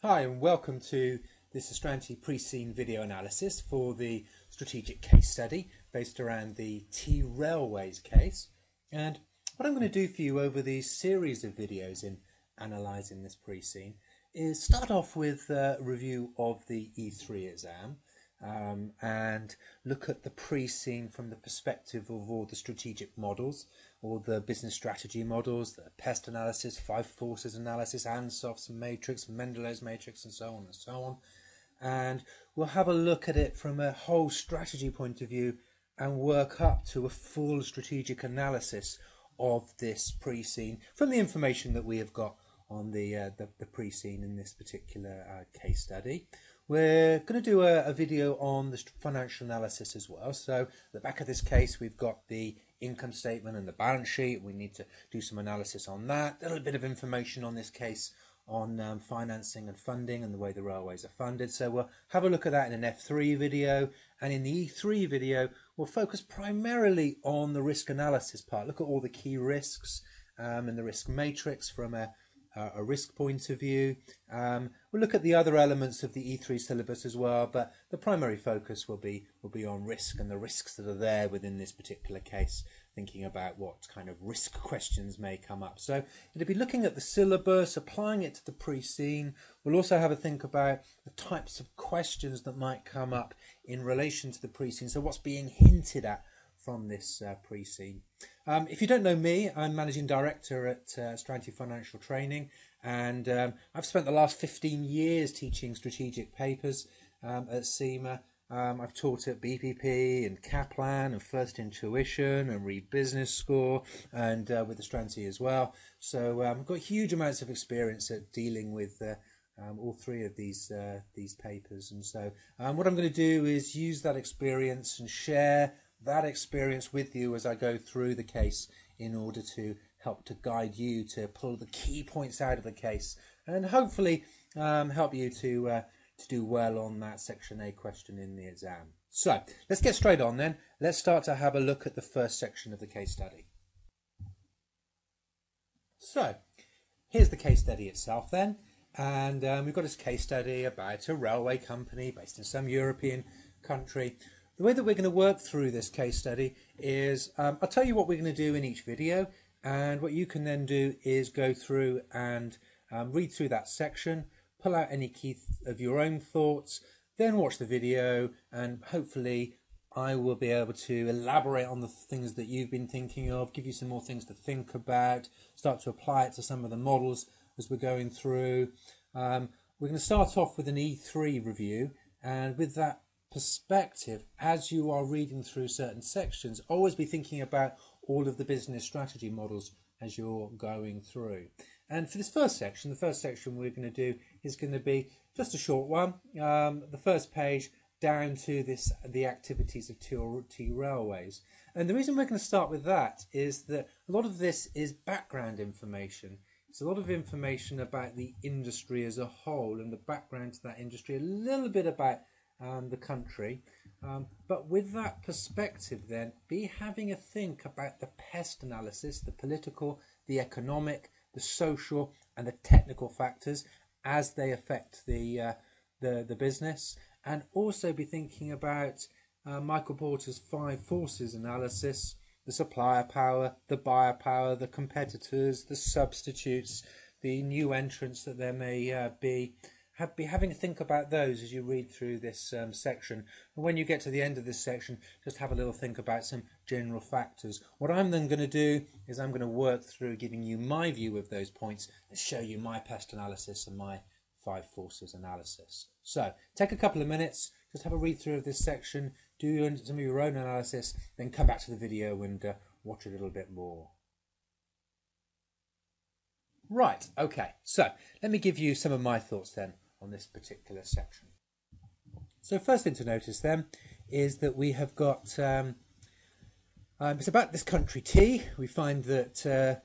Hi and welcome to this Astranti Preseen video analysis for the strategic case study based around the T-Railways case. And what I'm going to do for you over these series of videos in analysing this Preseen is start off with a review of the E3 exam and look at the Preseen from the perspective of all the strategic models, all the business strategy models, the PEST analysis, five forces analysis, Ansof's matrix, Mendelow's matrix, and so on and so on. And we'll have a look at it from a whole strategy point of view and work up to a full strategic analysis of this Preseen from the information that we have got on the Preseen in this particular case study. We're going to do a video on the financial analysis as well. So at the back of this case, we've got the income statement and the balance sheet. We need to do some analysis on that. A little bit of information on this case on financing and funding and the way the railways are funded. So we'll have a look at that in an F3 video. And in the E3 video, we'll focus primarily on the risk analysis part. Look at all the key risks and the risk matrix from a risk point of view. We'll look at the other elements of the E3 syllabus as well, but the primary focus will be on risk and the risks that are there within this particular case, thinking about what kind of risk questions may come up. So it'll be looking at the syllabus, applying it to the Preseen. We'll also have a think about the types of questions that might come up in relation to the Preseen, so what's being hinted at from this Preseen. If you don't know me, I'm Managing Director at Astranti Financial Training, and I've spent the last 15 years teaching strategic papers at CIMA. I've taught at BPP and Kaplan and First Intuition and Reed Business School and with Astranti as well. So I've got huge amounts of experience at dealing with all three of these papers. And so what I'm going to do is use that experience and share that experience with you as I go through the case in order to help to guide you to pull the key points out of the case and hopefully help you to do well on that Section A question in the exam. So let's get straight on then. Let's start to have a look at the first section of the case study. So here's the case study itself then, and we've got this case study about a railway company based in some European country. The way that we're going to work through this case study is I'll tell you what we're going to do in each video, and what you can then do is go through and read through that section, pull out any key of your own thoughts, then watch the video, and hopefully I will be able to elaborate on the things that you've been thinking of, give you some more things to think about, start to apply it to some of the models as we're going through. We're going to start off with an E3 review, and with that perspective, as you are reading through certain sections, always be thinking about all of the business strategy models as you're going through. And for this first section, the first section we're going to do is going to be just a short one, the first page down to the activities of T-Railways. And the reason we're going to start with that is that a lot of this is background information. It's a lot of information about the industry as a whole and the background to that industry, a little bit about the country, but with that perspective then be having a think about the PEST analysis, the political, the economic, the social and the technical factors as they affect the business, and also be thinking about Michael Porter's five forces analysis, the supplier power, the buyer power, the competitors, the substitutes, the new entrants that there may be having a think about those as you read through this section. And when you get to the end of this section, just have a little think about some general factors. What I'm then going to do is I'm going to work through giving you my view of those points and show you my PEST analysis and my five forces analysis. So take a couple of minutes, just have a read through of this section, do some of your own analysis, then come back to the video and watch a little bit more. Right, okay, so let me give you some of my thoughts then on this particular section. So first thing to notice then is that we have got, it's about this country T. We find that they're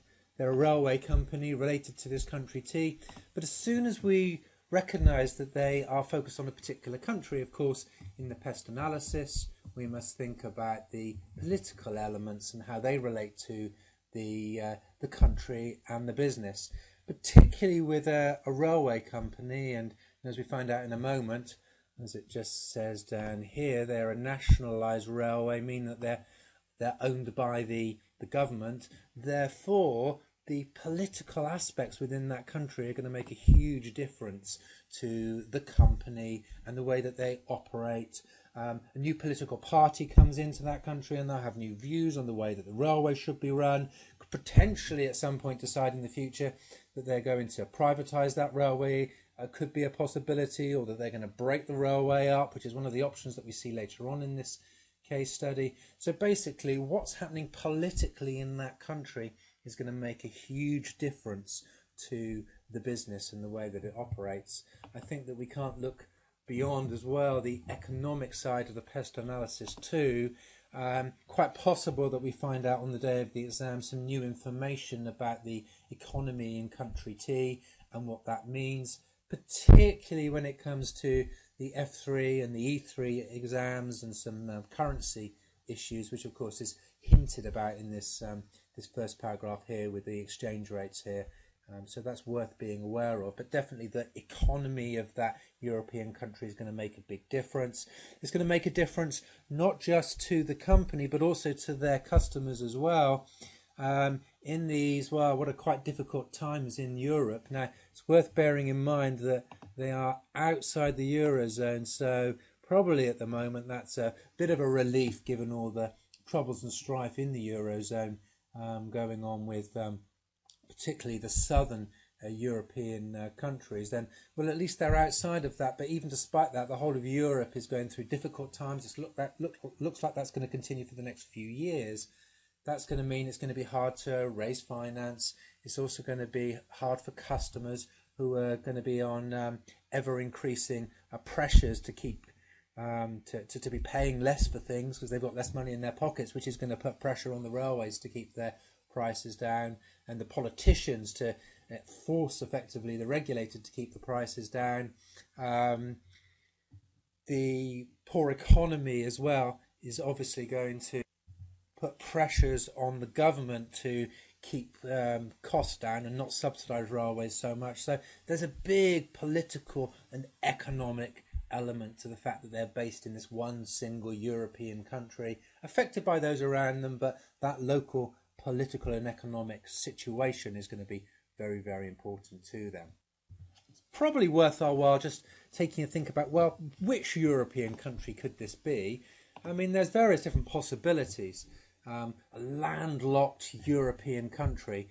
a railway company related to this country T, but as soon as we recognise that they are focused on a particular country, of course, in the PEST analysis, we must think about the political elements and how they relate to the country and the business. Particularly with a railway company and And as we find out in a moment, as it just says down here, they're a nationalised railway, meaning that they're owned by the government. Therefore, the political aspects within that country are going to make a huge difference to the company and the way that they operate. A new political party comes into that country and they'll have new views on the way that the railway should be run, potentially at some point decide in the future that they're going to privatise that railway. Could be a possibility, or that they're going to break the railway up, which is one of the options that we see later on in this case study. So basically, what's happening politically in that country is going to make a huge difference to the business and the way that it operates. I think that we can't look beyond as well the economic side of the PEST analysis too. Quite possible that we find out on the day of the exam some new information about the economy in country T and what that means, particularly when it comes to the F3 and the E3 exams and some currency issues, which of course is hinted about in this this first paragraph here with the exchange rates here. So that's worth being aware of. But definitely the economy of that European country is going to make a big difference. It's going to make a difference not just to the company, but also to their customers as well. In these, well, what are quite difficult times in Europe. Now, it's worth bearing in mind that they are outside the Eurozone, so probably at the moment that's a bit of a relief given all the troubles and strife in the Eurozone going on with particularly the southern European countries. Then, well, at least they're outside of that, but even despite that, the whole of Europe is going through difficult times. Looks like that's going to continue for the next few years. That's going to mean it's going to be hard to raise finance. It's also going to be hard for customers who are going to be on ever increasing pressures to keep to be paying less for things because they've got less money in their pockets, which is going to put pressure on the railways to keep their prices down, and the politicians to force effectively the regulator to keep the prices down. The poor economy as well is obviously going to put pressures on the government to keep costs down and not subsidise railways so much. So there's a big political and economic element to the fact that they're based in this one single European country, affected by those around them, but that local political and economic situation is going to be very, very important to them. It's probably worth our while just taking a think about, well, which European country could this be? I mean, there's various different possibilities. A landlocked European country.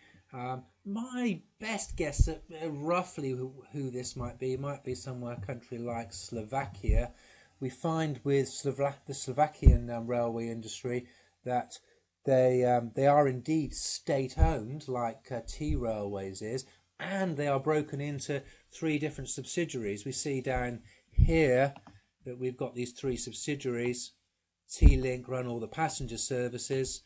My best guess at roughly who this might be somewhere a country like Slovakia. We find with the Slovakian railway industry that they are indeed state-owned, like T Railways is, and they are broken into 3 different subsidiaries. We see down here that we've got these 3 subsidiaries. T-Link run all the passenger services,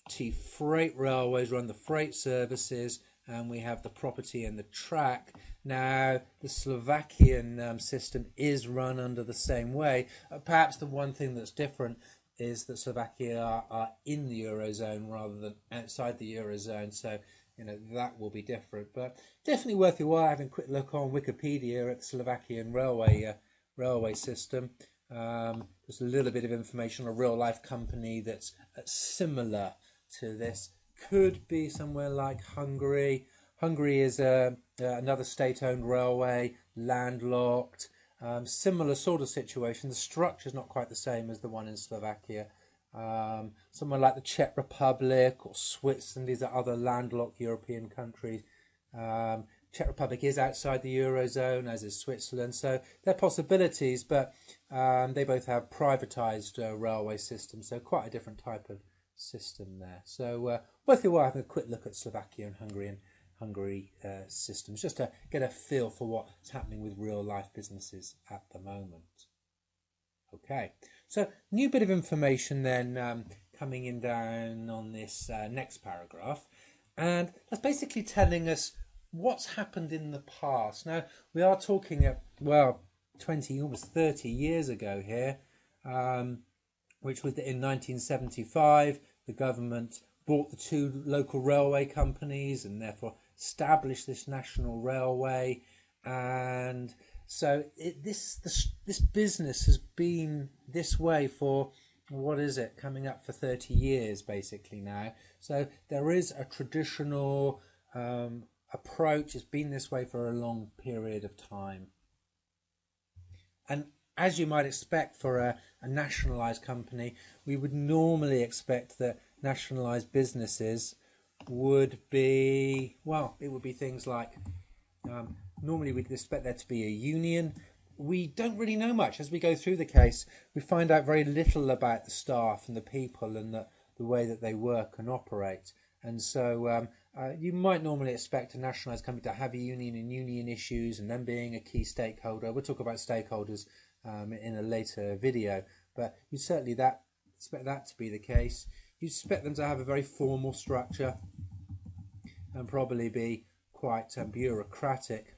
T-Freight Railways run the freight services, and we have the property and the track. Now, the Slovakian system is run under the same way. Perhaps the one thing that's different is that Slovakia are in the Eurozone rather than outside the Eurozone, so that will be different. But definitely worth your while having a quick look on Wikipedia at the Slovakian railway system. Just a little bit of information on a real life company that's similar to this. Could be somewhere like Hungary. Hungary is another state-owned railway, landlocked, similar sort of situation. The structure is not quite the same as the one in Slovakia. Somewhere like the Czech Republic or Switzerland, these are other landlocked European countries. Czech Republic is outside the Eurozone, as is Switzerland, so they're possibilities, but they both have privatised railway systems, so quite a different type of system there. So worth your while having a quick look at Slovakia and Hungary systems, just to get a feel for what's happening with real-life businesses at the moment. Okay, so new bit of information then coming in down on this next paragraph, and that's basically telling us what's happened in the past. Now, we are talking at, 20, almost 30 years ago here, which was that in 1975, the government bought the 2 local railway companies and therefore established this national railway. And So this business has been this way for, what is it, coming up for 30 years basically now. So there is a traditional approach. It's been this way for a long period of time. And as you might expect for a nationalised company, we would normally expect that nationalised businesses would be, well, it would be things like, normally we'd expect there to be a union. We don't really know much. As we go through the case, we find out very little about the staff and the people and the way that they work and operate. And so you might normally expect a nationalised company to have a union and union issues and them being a key stakeholder. We'll talk about stakeholders in a later video, but you certainly expect that to be the case. You expect them to have a very formal structure and probably be quite bureaucratic.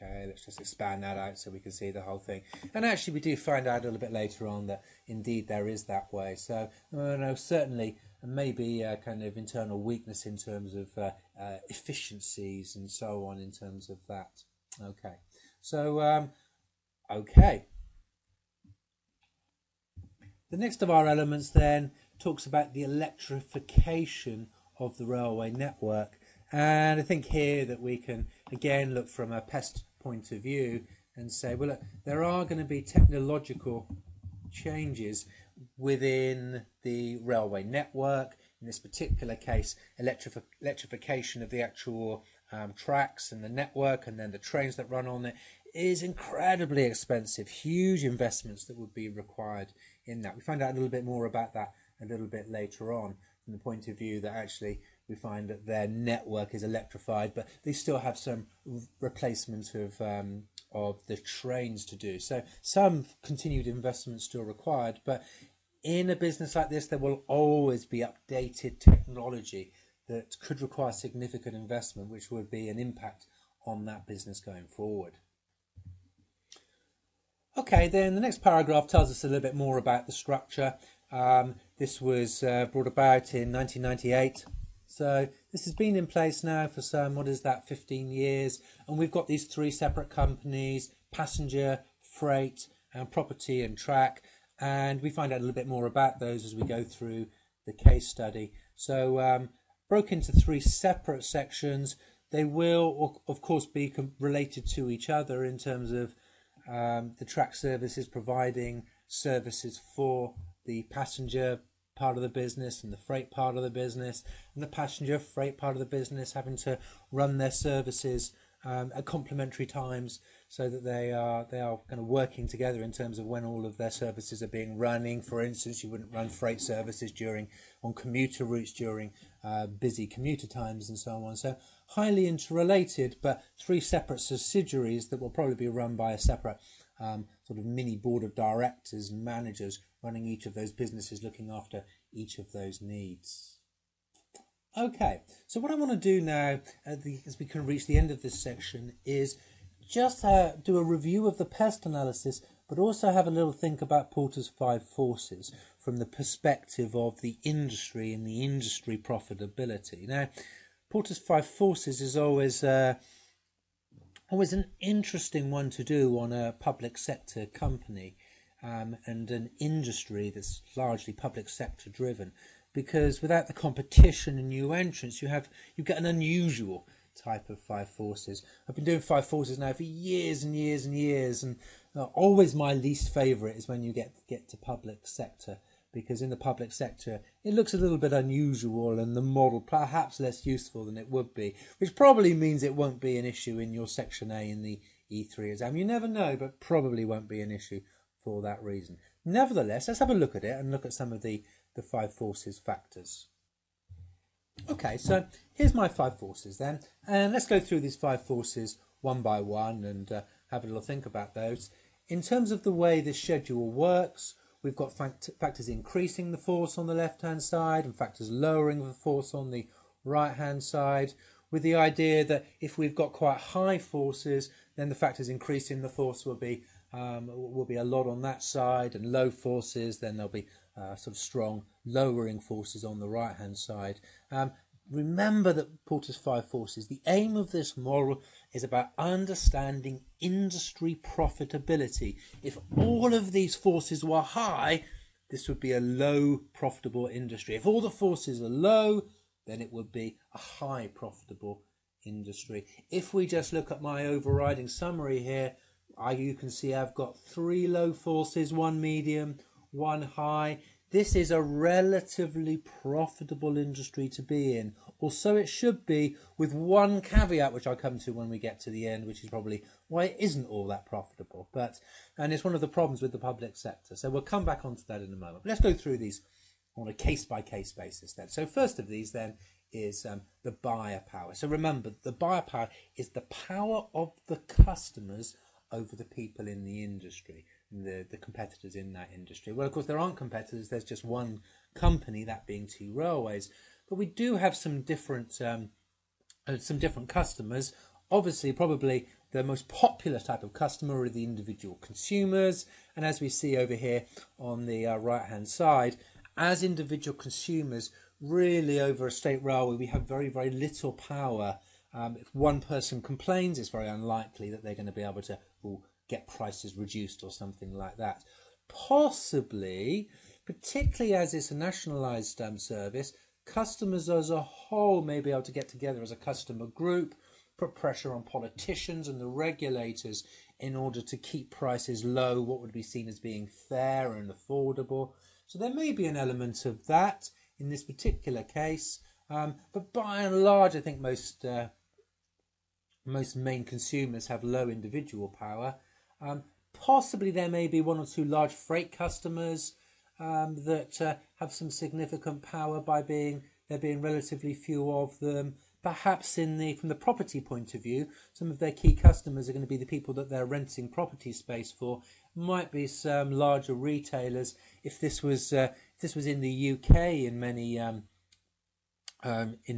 Okay, let's just expand that out so we can see the whole thing. And actually we do find out a little bit later on that indeed there is that way. So no, certainly maybe a kind of internal weakness in terms of efficiencies and so on in terms of that. Okay, so okay. The next of our elements then talks about the electrification of the railway network. And I think here that we can again look from a PEST point of view and say, well, look, there are going to be technological changes within the railway network. In this particular case, electrification of the actual tracks and the network, and then the trains that run on it, is incredibly expensive. Huge investments that would be required in that. We find out a little bit more about that a little bit later on, from the point of view that actually we find that their network is electrified, but they still have some replacement of the trains to do. So some continued investment still required, but in a business like this, there will always be updated technology that could require significant investment, which would be an impact on that business going forward. Okay, then the next paragraph tells us a little bit more about the structure. This was brought about in 1998. So this has been in place now for some, 15 years. And we've got these three separate companies: passenger, freight, and property and track. And we find out a little bit more about those as we go through the case study. So broke into three separate sections. They will, of course, be related to each other in terms of the track services providing services for the passenger part of the business and the freight part of the business, and the passenger freight part of the business having to run their services at complementary times, so that they are kind of working together in terms of when all of their services are being running. For instance, you wouldn't run freight services on commuter routes during busy commuter times and so on. So highly interrelated, but three separate subsidiaries that will probably be run by a separate sort of mini board of directors and managers running each of those businesses, looking after each of those needs. Okay, so what I want to do now, as we can reach the end of this section, is just do a review of the PEST analysis, but also have a little think about Porter's 5 forces from the perspective of the industry and the industry profitability. Now, Porter's 5 forces is always an interesting one to do on a public sector company and an industry that's largely public sector driven, because without the competition and new entrants, you get an unusual type of 5 forces. I've been doing 5 forces now for years and years and years, and always my least favourite is when you get to public sector, because in the public sector it looks a little bit unusual and the model perhaps less useful than it would be, which probably means it won't be an issue in your section A in the E3 exam. You never know, but probably won't be an issue for that reason. Nevertheless, let's have a look at it and look at some of the 5 forces factors. Okay, so here's my 5 forces then, and let's go through these 5 forces one by one and have a little think about those. In terms of the way this schedule works, we've got factors increasing the force on the left-hand side and factors lowering the force on the right-hand side, with the idea that if we've got quite high forces, then the factors increasing the force will be a lot on that side, and low forces, then there'll be sort of strong lowering forces on the right hand side. remember that Porter's 5 forces, the aim of this model is about understanding industry profitability. If all of these forces were high, this would be a low profitable industry. If all the forces are low, then it would be a high profitable industry. If we just look at my overriding summary here, you can see I've got 3 low forces, 1 medium, 1 high. This is a relatively profitable industry to be in, or so it should be, with one caveat which I'll come to when we get to the end, which is probably why it isn't all that profitable. And it's one of the problems with the public sector. So we'll come back onto that in a moment. But let's go through these on a case-by-case basis then. So first of these then is the buyer power. So remember, the buyer power is the power of the customers over the people in the industry, the competitors in that industry. Well, of course, there aren't competitors. There's just one company, that being T Railways. But we do have some different customers. Obviously, probably the most popular type of customer are the individual consumers. And as we see over here on the right-hand side, as individual consumers, really over a state railway, we have very, very little power. If one person complains, it's very unlikely that they're going to be able to get prices reduced or something like that. Possibly, particularly as it's a nationalised service, customers as a whole may be able to get together as a customer group, put pressure on politicians and the regulators in order to keep prices low, what would be seen as being fair and affordable. So there may be an element of that in this particular case, but by and large, I think most main consumers have low individual power. Possibly there may be 1 or 2 large freight customers that have some significant power by there being relatively few of them. Perhaps from the property point of view, some of their key customers are going to be the people that they're renting property space for. Might be some larger retailers. If this was in the UK, in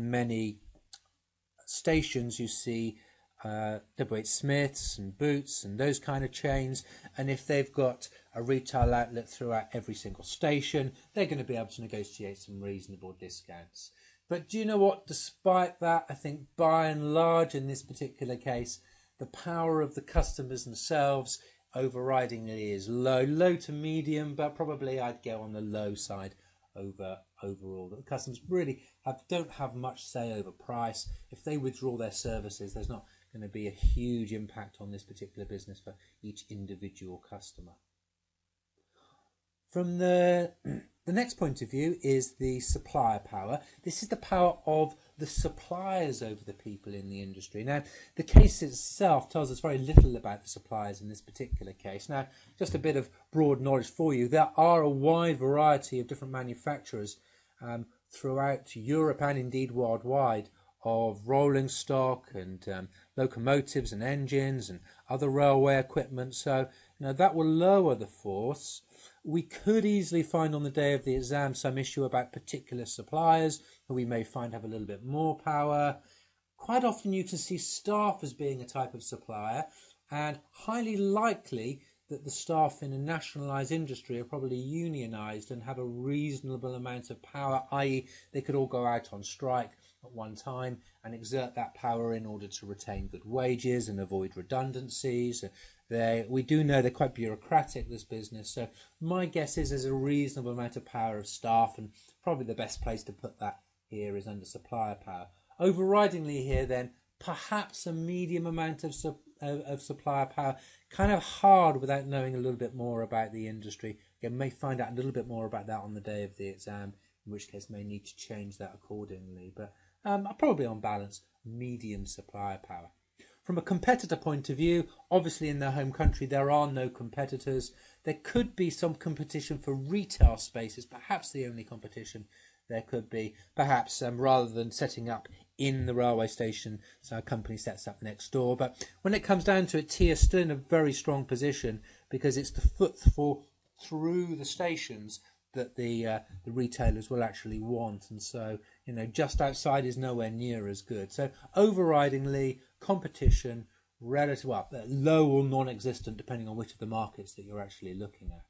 many stations, you see WH Smiths and Boots and those kind of chains, and if they've got a retail outlet throughout every single station, they're going to be able to negotiate some reasonable discounts. But do you know what? Despite that, I think by and large in this particular case, the power of the customers themselves overridingly is low to medium, but probably I'd go on the low side overall. The customers really don't have much say over price. If they withdraw their services, there's not going to be a huge impact on this particular business for each individual customer. From the next point of view is the supplier power. This is the power of the suppliers over the people in the industry. Now, the case itself tells us very little about the suppliers in this particular case. Now, just a bit of broad knowledge for you. There are a wide variety of different manufacturers throughout Europe and indeed worldwide of rolling stock and locomotives and engines and other railway equipment. So, that will lower the force. We could easily find on the day of the exam some issue about particular suppliers who we may find have a little bit more power. Quite often you can see staff as being a type of supplier, and highly likely that the staff in a nationalised industry are probably unionised and have a reasonable amount of power, i.e. they could all go out on strike at one time and exert that power in order to retain good wages and avoid redundancies. We do know they're quite bureaucratic, this business, so my guess is there's a reasonable amount of power of staff, and probably the best place to put that here is under supplier power. Overridingly here then, perhaps a medium amount of supplier power, kind of hard without knowing a little bit more about the industry. You may find out a little bit more about that on the day of the exam, in which case may need to change that accordingly, but probably on balance, medium supplier power. From a competitor point of view, obviously in their home country there are no competitors. There could be some competition for retail spaces, perhaps the only competition there could be. Perhaps rather than setting up in the railway station, so a company sets up next door. But when it comes down to it, T is still in a very strong position because it's the footfall through the stations that the retailers will actually want, and so just outside is nowhere near as good. So overridingly, competition low or non-existent depending on which of the markets that you're actually looking at.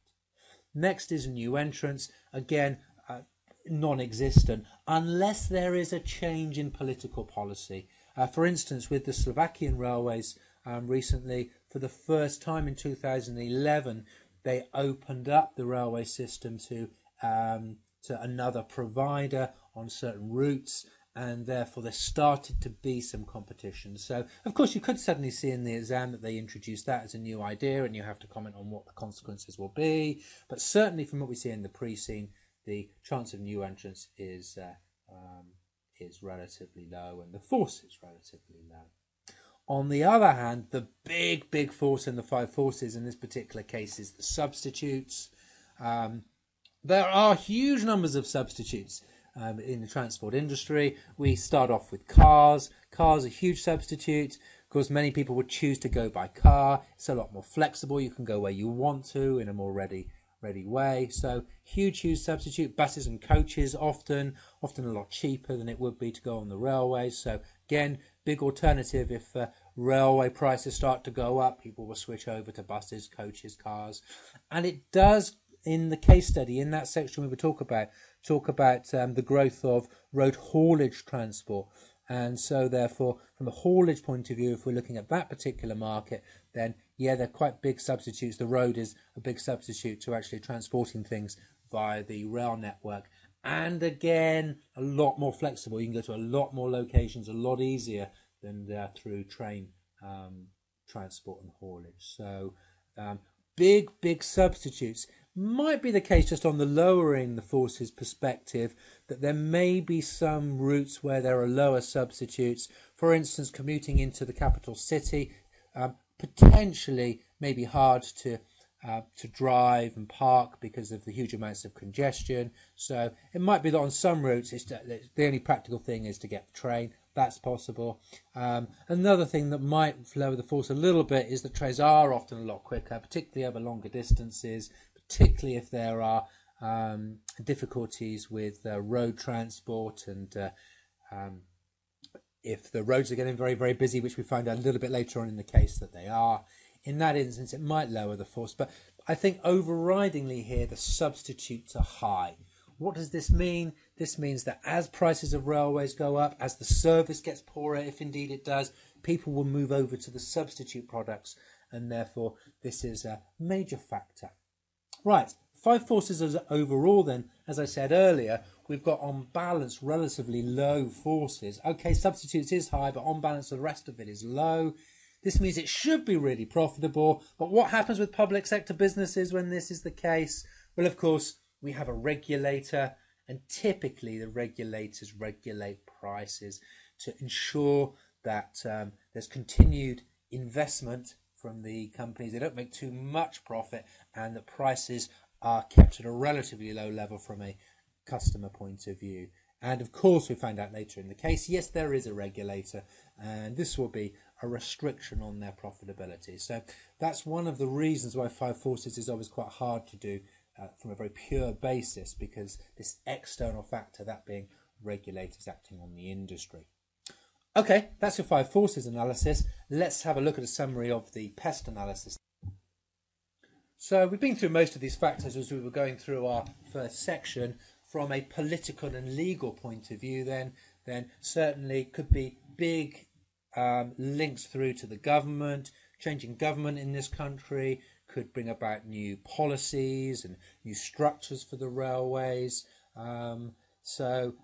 Next is new entrants. Again, non-existent unless there is a change in political policy. For instance, with the Slovakian railways recently, for the first time in 2011, they opened up the railway system to another provider on certain routes, and therefore there started to be some competition. So, of course, you could suddenly see in the exam that they introduced that as a new idea, and you have to comment on what the consequences will be. But certainly from what we see in the pre-scene, the chance of new entrants is relatively low, and the force is relatively low. On the other hand, the big force in the five forces in this particular case is the substitutes. There are huge numbers of substitutes in the transport industry. We start off with cars. Cars are a huge substitute. Of course, many people would choose to go by car. It's a lot more flexible. You can go where you want to in a more ready way. So huge substitute. Buses and coaches often a lot cheaper than it would be to go on the railways. So again, big alternative. If railway prices start to go up, people will switch over to buses, coaches, cars. And it does, in the case study, in that section we would talk about the growth of road haulage transport. And so therefore, from a haulage point of view, if we're looking at that particular market, then yeah, they're quite big substitutes. The road is a big substitute to actually transporting things via the rail network. And again, a lot more flexible. You can go to a lot more locations a lot easier than through train transport and haulage. So big substitutes. Might be the case just on the lowering the forces perspective that there may be some routes where there are lower substitutes. For instance, commuting into the capital city, potentially may be hard to drive and park because of the huge amounts of congestion. So it might be that on some routes the only practical thing is to get the train. That's possible. Another thing that might lower the force a little bit is that trains are often a lot quicker, particularly over longer distances, particularly if there are difficulties with road transport, and if the roads are getting very busy, which we find out a little bit later on in the case that they are. In that instance, it might lower the force. But I think overridingly here, the substitutes are high. What does this mean? This means that as prices of railways go up, as the service gets poorer, if indeed it does, people will move over to the substitute products, and therefore this is a major factor. Right, five forces as overall then, as I said earlier, we've got on balance relatively low forces. Okay, substitutes is high, but on balance the rest of it is low. This means it should be really profitable. But what happens with public sector businesses when this is the case? Well, of course, we have a regulator, and typically the regulators regulate prices to ensure that there's continued investment from the companies. They don't make too much profit, and the prices are kept at a relatively low level from a customer point of view. And of course, we find out later in the case, yes, there is a regulator, and this will be a restriction on their profitability. So that's one of the reasons why five forces is always quite hard to do from a very pure basis, because this external factor, that being regulators acting on the industry. Okay, that's your five forces analysis. Let's have a look at a summary of the PEST analysis. So we've been through most of these factors as we were going through our first section. From a political and legal point of view, then certainly could be big links through to the government. Changing government in this country could bring about new policies and new structures for the railways. So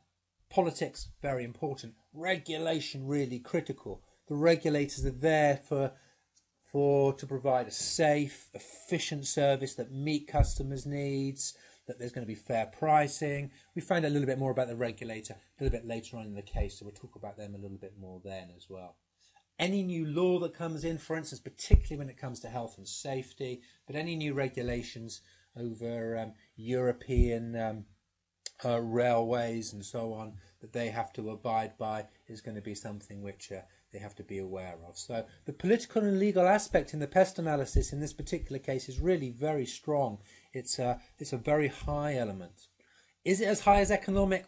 politics, very important. Regulation, really critical. The regulators are there to provide a safe, efficient service that meet customers' needs, that there's going to be fair pricing. We find out a little bit more about the regulator a little bit later on in the case, so we'll talk about them a little bit more then as well. Any new law that comes in, for instance, particularly when it comes to health and safety, but any new regulations over European railways and so on that they have to abide by is going to be something which they have to be aware of. So the political and legal aspect in the PEST analysis in this particular case is really very strong. It's a very high element. Is it as high as economic?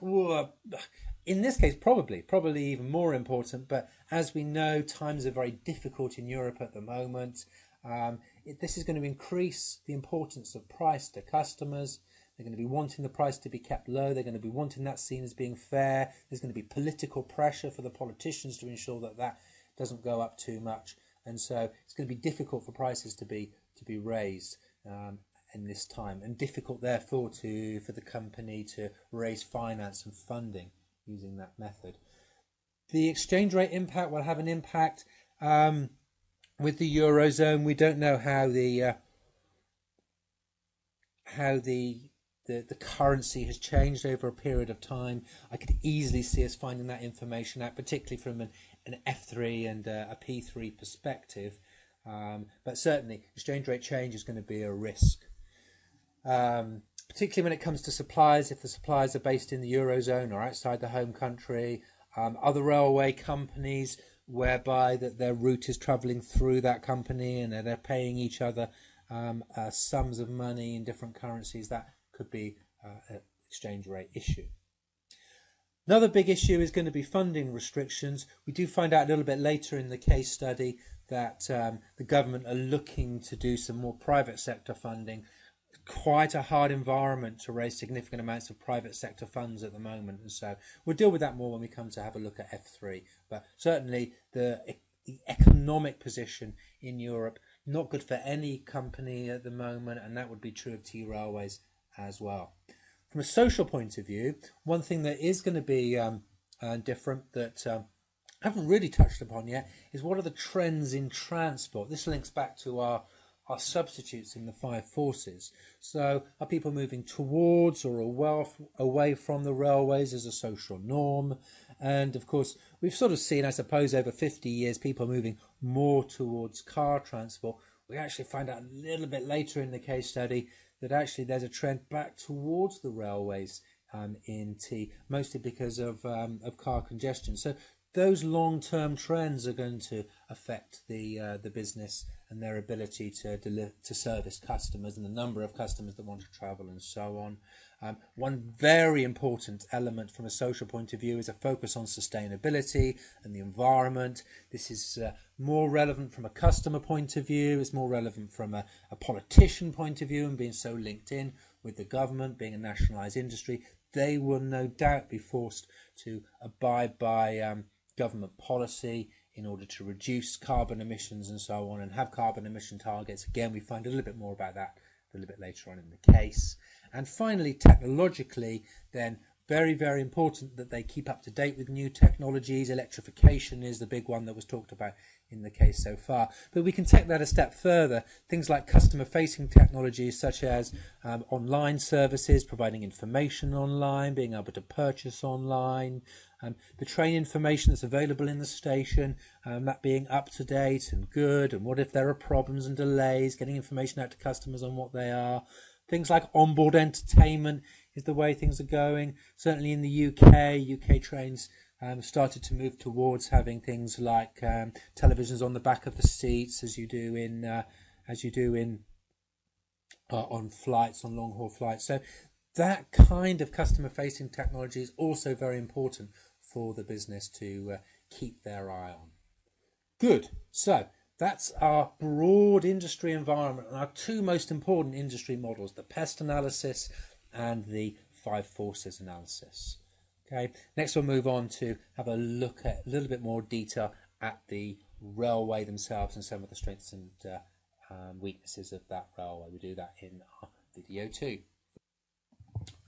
In this case, probably even more important. But as we know, times are very difficult in Europe at the moment. This is going to increase the importance of price to customers. They're going to be wanting the price to be kept low. They're going to be wanting that seen as being fair. There's going to be political pressure for the politicians to ensure that that doesn't go up too much. And so it's going to be difficult for prices to be raised in this time, and difficult therefore for the company to raise finance and funding using that method. The exchange rate impact will have an impact with the Eurozone. We don't know how the currency has changed over a period of time. I could easily see us finding that information out, particularly from an F3 and a P3 perspective. But certainly, exchange rate change is going to be a risk. Particularly when it comes to suppliers, if the suppliers are based in the Eurozone or outside the home country, other railway companies whereby that their route is travelling through that company and they're paying each other sums of money in different currencies, that could be an exchange rate issue. Another big issue is going to be funding restrictions. We do find out a little bit later in the case study that the government are looking to do some more private sector funding. Quite a hard environment to raise significant amounts of private sector funds at the moment, and so we'll deal with that more when we come to have a look at F3. But certainly the economic position in Europe, not good for any company at the moment, and that would be true of T Railways as well. From a social point of view, one thing that is going to be different that I haven't really touched upon yet is what are the trends in transport. This links back to our substitutes in the 5 forces. So are people moving towards or away from the railways as a social norm? And of course, we've sort of seen, I suppose, over 50 years, people moving more towards car transport. We actually find out a little bit later in the case study that actually there's a trend back towards the railways in T, mostly because of car congestion. So those long-term trends are going to affect the business and their ability to service customers and the number of customers that want to travel and so on. One very important element from a social point of view is a focus on sustainability and the environment. This is more relevant from a customer point of view. It's more relevant from a politician point of view, and being so linked in with the government, being a nationalised industry, they will no doubt be forced to abide by government policy in order to reduce carbon emissions and so on, and have carbon emission targets. Again, we find a little bit more about that a little bit later on in the case. And finally, technologically, then very, very important that they keep up to date with new technologies. Electrification is the big one that was talked about in the case so far. But we can take that a step further. Things like customer-facing technologies such as online services, providing information online, being able to purchase online, the train information that's available in the station, that being up to date and good, and what if there are problems and delays, getting information out to customers on what they are. Things like onboard entertainment is the way things are going. Certainly in the UK trains started to move towards having things like televisions on the back of the seats, as you do on flights, on long haul flights. So that kind of customer facing technology is also very important for the business to keep their eye on. Good. So that's our broad industry environment and our 2 most important industry models, the PEST analysis and the 5 forces analysis. Okay. Next we'll move on to have a look at a little bit more detail at the railway themselves and some of the strengths and weaknesses of that railway. We do that in our video 2.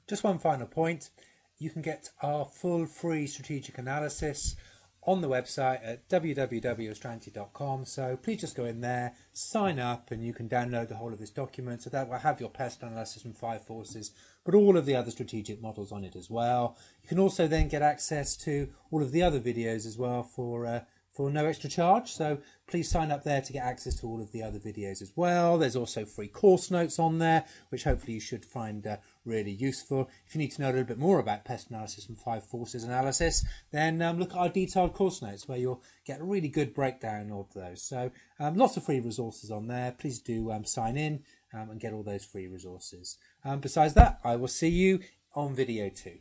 Just one final point. You can get our full free strategic analysis on the website at www.astranti.com. So please just go in there, sign up, and you can download the whole of this document. So that will have your PEST analysis from 5 forces, but all of the other strategic models on it as well. You can also then get access to all of the other videos as well for no extra charge. So please sign up there to get access to all of the other videos as well. There's also free course notes on there, which hopefully you should find really useful. If you need to know a little bit more about PEST analysis and 5 forces analysis, then look at our detailed course notes where you'll get a really good breakdown of those. So lots of free resources on there. Please do sign in and get all those free resources. Besides that, I will see you on video 2.